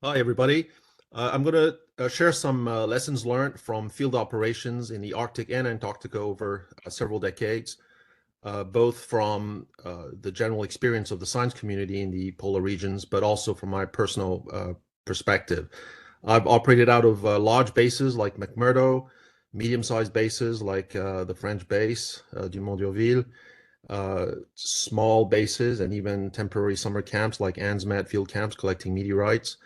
Hi, everybody. I'm going to share some lessons learned from field operations in the Arctic and Antarctica over several decades, both from the general experience of the science community in the polar regions, but also from my personal perspective. I've operated out of large bases like McMurdo, medium-sized bases like the French base, Dumont d'Urville, small bases, and even temporary summer camps like Ansmet field camps collecting meteorites.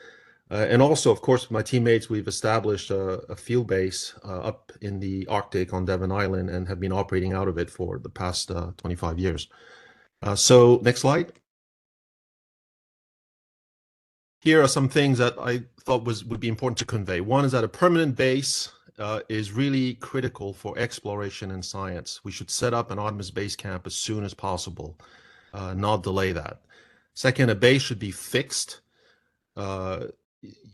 And also, of course, with my teammates, we've established a field base up in the Arctic on Devon Island and have been operating out of it for the past 25 years. So next slide. Here are some things that I thought would be important to convey. One is that a permanent base is really critical for exploration and science. We should set up an Artemis base camp as soon as possible, not delay that. Second, a base should be fixed.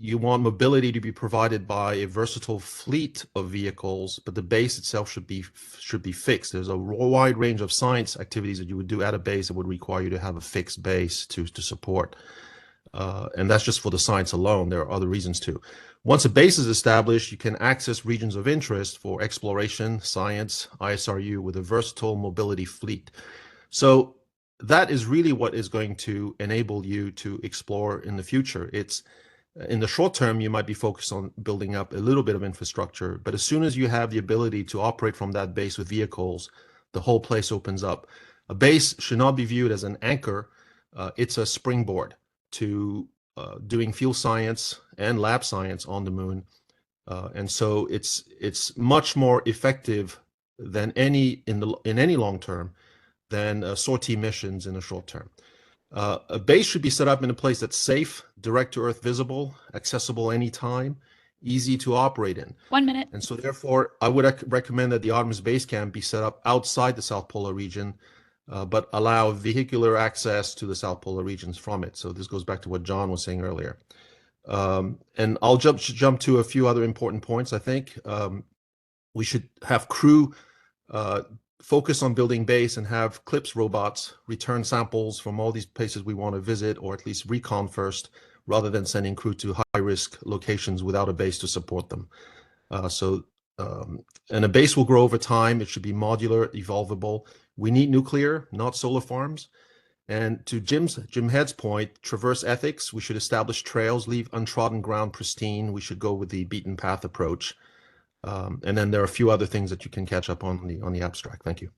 You want mobility to be provided by a versatile fleet of vehicles, but the base itself should be fixed. There's a wide range of science activities that you would do at a base that would require you to have a fixed base to support. And that's just for the science alone. There are other reasons too. Once a base is established, you can access regions of interest for exploration, science, ISRU with a versatile mobility fleet. So that is really what is going to enable you to explore in the future. It's in the short term, you might be focused on building up a little bit of infrastructure, but as soon as you have the ability to operate from that base with vehicles, the whole place opens up. A base should not be viewed as an anchor. It's a springboard to doing field science and lab science on the moon. And so it's much more effective than in any long term than sortie missions in the short term. A base should be set up in a place that's safe, direct to Earth visible, accessible anytime, easy to operate in. 1 minute. And so therefore, I would recommend that the Artemis base camp be set up outside the South Polar region, but allow vehicular access to the South Polar regions from it. So this goes back to what John was saying earlier. And I'll jump to a few other important points, I think. We should have crew focus on building base and have CLIPS robots return samples from all these places we want to visit, or at least recon first, rather than sending crew to high-risk locations without a base to support them. And a base will grow over time. It should be modular, evolvable. We need nuclear, not solar farms. And to Jim Head's point, traverse ethics. We should establish trails, leave untrodden ground pristine. We should go with the beaten path approach. And then there are a few other things that you can catch up on the abstract. Thank you.